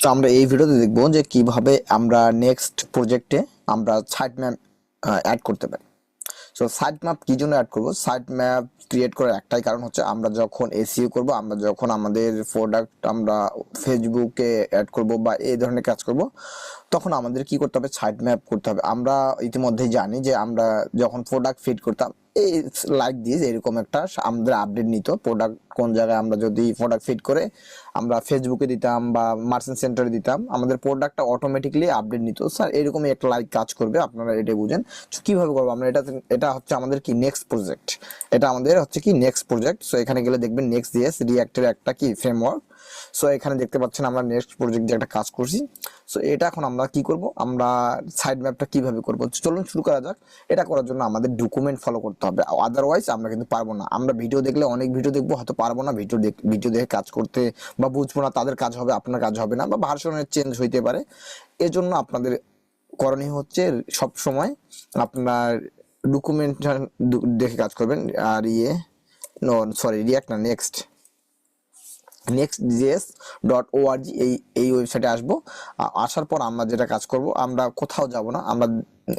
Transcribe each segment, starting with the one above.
তো আমরা এই ভিডিওতে দেখব যে কিভাবে আমরা নেক্সট প্রজেক্টে আমরা সাইট ম্যাপ অ্যাড করতে পারি। সো সাইট ম্যাপ কি জন্য অ্যাড করব? সাইট ম্যাপ ক্রিয়েট করার একটাই কারণ হচ্ছে আমরা যখন এসইও করব, আমরা যখন আমাদের প্রোডাক্ট আমরা ফেসবুকে অ্যাড করব বা এই ধরনের কাজ করব, তখন আমাদের কি করতে হবে? সাইট ম্যাপ করতে হবে। আমরা ইতিমধ্যেই জানি যে আমরা যখন প্রোডাক্ট ফিট করতাম এই লাইক দিস এরকম একটা আমাদের আপডেট নিত, প্রোডাক্ট কোন জায়গায় আমরা যদি প্রোডাক্ট ফিট করে আমরা ফেসবুকে দিতাম বা মার্চেন্ট সেন্টারে দিতাম, আমাদের প্রোডাক্টটা অটোমেটিকলি আপডেট নিত। স্যার এরকমই একটা লাইক কাজ করবে, আপনারা এটা বুঝেন। কিভাবে করবো আমরা? এটা হচ্ছে আমাদের কি নেক্সট প্রজেক্ট, এটা আমাদের হচ্ছে কি নেক্সট প্রজেক্ট। সো এখানে গেলে দেখবেন নেক্সট জিএস রিঅ্যাক্টের একটা কি ফ্রেমওয়ার্ক। সো এখানে দেখতে পাচ্ছেন আমরা নেক্সট প্রজেক্ট যে একটা কাজ করছি। সো এটা এখন আমরা কি করব? আমরা সাইড ম্যাপটা কিভাবে করব চলুন শুরু করা যাক। এটা করার জন্য আমাদের ডকুমেন্ট ফলো করতে হবে, আদারওয়াইজ আমরা কিন্তু পারবো না। আমরা ভিডিও দেখলে অনেক ভিডিও দেখবো, হয়তো পারবো না ভিডিও দেখে কাজ করতে বা বুঝবো না, তাদের কাজ হবে আপনার কাজ হবে না, বা ভার্সনের চেঞ্জ হইতে পারে। এজন্য আপনাদের করণীয় হচ্ছে সব সময় আপনার ডকুমেন্ট দেখে কাজ করবেন। আর রিয়াক্ট না, nextjs.org এই ওয়েবসাইটে আসবো। আসার পর আমরা যেটা কাজ করব, আমরা কোথাও যাব না, আমরা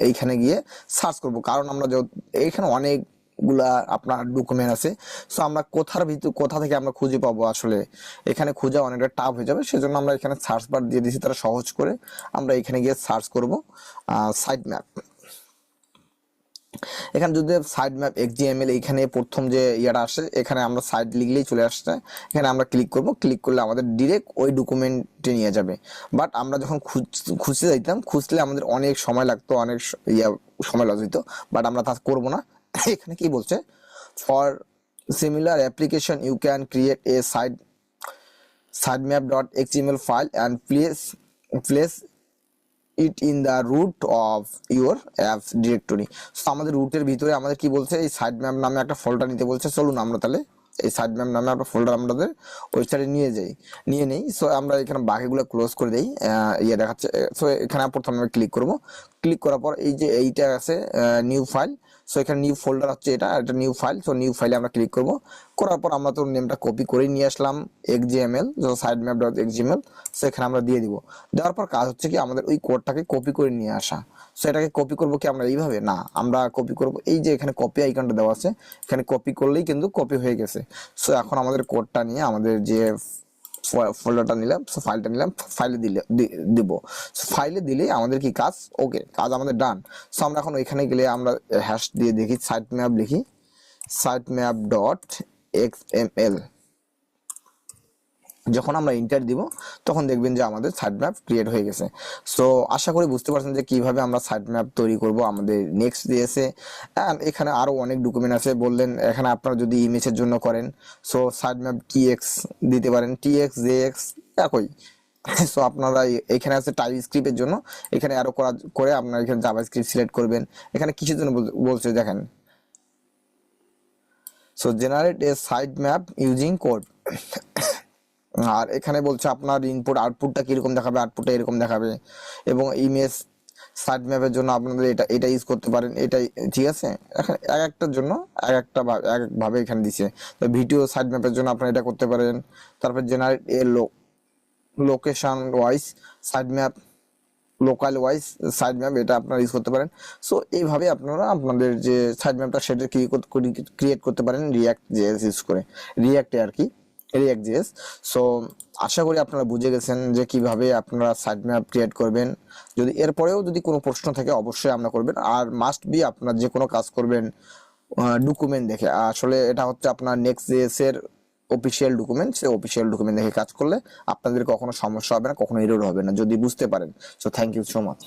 এইখানে গিয়ে সার্চ করব। কারণ আমরা এইখানে অনেকগুলা আপনার ডকুমেন্ট আছে। সো আমরা কোথা থেকে আমরা খুঁজে পাবো? আসলে এখানে খোঁজা অনেকটা টাফ হয়ে যাবে, সেজন্য আমরা এখানে সার্চ বার দিয়ে দিয়েছি, তারা সহজ করে। আমরা এখানে গিয়ে সার্চ করব সাইট ম্যাপ। এখানে যদি সাইট ম্যাপ XML এইখানে প্রথম যে ইয়াটা আসে, এখানে আমরা সাইট লিখলেই চলে আসছে। এখানে আমরা ক্লিক করব, ক্লিক করলে আমাদের ডিরেক্ট ওই ডকুমেন্টে নিয়ে যাবে। বাট আমরা যখন খুঁজতে যাইতাম, খুঁজলে আমাদের অনেক সময় লাগতো, অনেক সময় লস হইতো। বাট আমরা তা করবো না। এখানে কি বলছে? For similar application you can create a sitemap.xml file and place it in the root of your apps directory. So আমাদের রুটের ভিতরে আমাদের কি বলছে? এই সাইট ম্যাপ নামে একটা ফোল্ডার নিতে বলছে। চলুন আমরা তাহলে এই সাইট ম্যাপ নামে একটা ফোল্ডার আমাদের ওয়েবসাইটে নিয়ে নেই। সো আমরা এখানে বাকিগুলো ক্লোজ করে দিই, ইয়ে দেখাচ্ছে। সো এখানে প্রথমে আমি ক্লিক করব, ক্লিক করার পর এই যে এইটা আছে নিউ ফাইল। সো এখানে নিউ ফোল্ডার হচ্ছে এটা নিউ ফাইল। সো নিউ ফাইলে আমরা ক্লিক করব, করার পর আমরা তো নেমটা কপি করে নিয়ে আসলাম XML, sitemap.xml। সো এখানে আমরা দিয়ে দিব। দেওয়ার পর কাজ হচ্ছে কি আমাদের ওই কোডটাকে কপি করে নিয়ে আসা। সো এটাকে কপি করব কি আমরা এইভাবে? না, আমরা কপি করব এই যে এখানে কপি আইকনটা দেওয়া আছে, এখানে কপি করলেই কিন্তু কপি হয়ে গেছে। সো এখন আমাদের কোডটা নিয়ে আমাদের যে ফোল্ডারটা নিলাম, ফাইলটা নিলাম, ফাইলে দিব। ফাইলে দিলে আমাদের কি কাজ? ওকে, কাজ আমাদের ডান। সো আমরা এখন এখানে গেলে আমরা হ্যাশ দিয়ে দেখি, সাইট ম্যাপ লিখি, sitemap.xml। যখন আমরা ইন্টার দিব তখন দেখবেন যে আমাদের সাইট ম্যাপ ক্রিয়েট হয়ে গেছে। সো আশা করি বুঝতে পারছেন যে কিভাবে আমরা সাইট ম্যাপ তৈরি করব আমাদের নেক্সট জিএসে। এখানে আরো অনেক ডকুমেন্ট আছে বললেন। এখানে আপনারা যদি ইমেজের জন্য করেন, সো সাইট ম্যাপ TX দিতে পারেন, TX JX একই। সো আপনারা এখানে আছে টাইপ স্ক্রিপ্টের জন্য, এখানে আরো করে আপনারা এখানে জাভাস্ক্রিপ্ট সিলেক্ট করবেন। এখানে কিসের জন্য বলছে দেখেন, সো জেনারেট এ সাইট ম্যাপ ইউজিং কোড। আর এখানে বলছে আপনার ইনপুট আউটপুটটা কিরকম দেখাবে, আউটপুটটা এরকম দেখাবে। এবং ইমেজ সাইট ম্যাপের জন্য আপনাদের এটা ইউজ করতে পারেন, এটাই ঠিক আছে। এখানে এক একটার জন্য একভাবে এখানে দিছে। তো ভিডিও সাইট ম্যাপের জন্য আপনারা এটা করতে পারেন। তারপর generate a location wise site map, local wise site map, এটা আপনারা ইউজ করতে পারেন। সো এইভাবে আপনারা আপনাদের যে সাইট ম্যাপটা সেটা ক্রিয়েট করতে পারেন রিয়াক্ট জেএস ইউজ করে, রিয়াক্টে আর কি, React.js। সো আশা করি আপনারা বুঝে গেছেন যে কিভাবে আপনারা সাইট ম্যাপ ক্রিয়েট করবেন। যদি এরপরেও যদি কোনো প্রশ্ন থাকে অবশ্যই আপনারা করবেন। আর মাস্ট বি আপনারা যে কোনো কাজ করবেন ডকুমেন্ট দেখে। আসলে এটা হচ্ছে আপনার নেক্সট.js এর অফিসিয়াল ডকুমেন্ট, সেই অফিসিয়াল ডকুমেন্ট দেখে কাজ করলে আপনাদের কখনো সমস্যা হবে না, কখনো এরর হবে না, যদি বুঝতে পারেন। So thank you so much.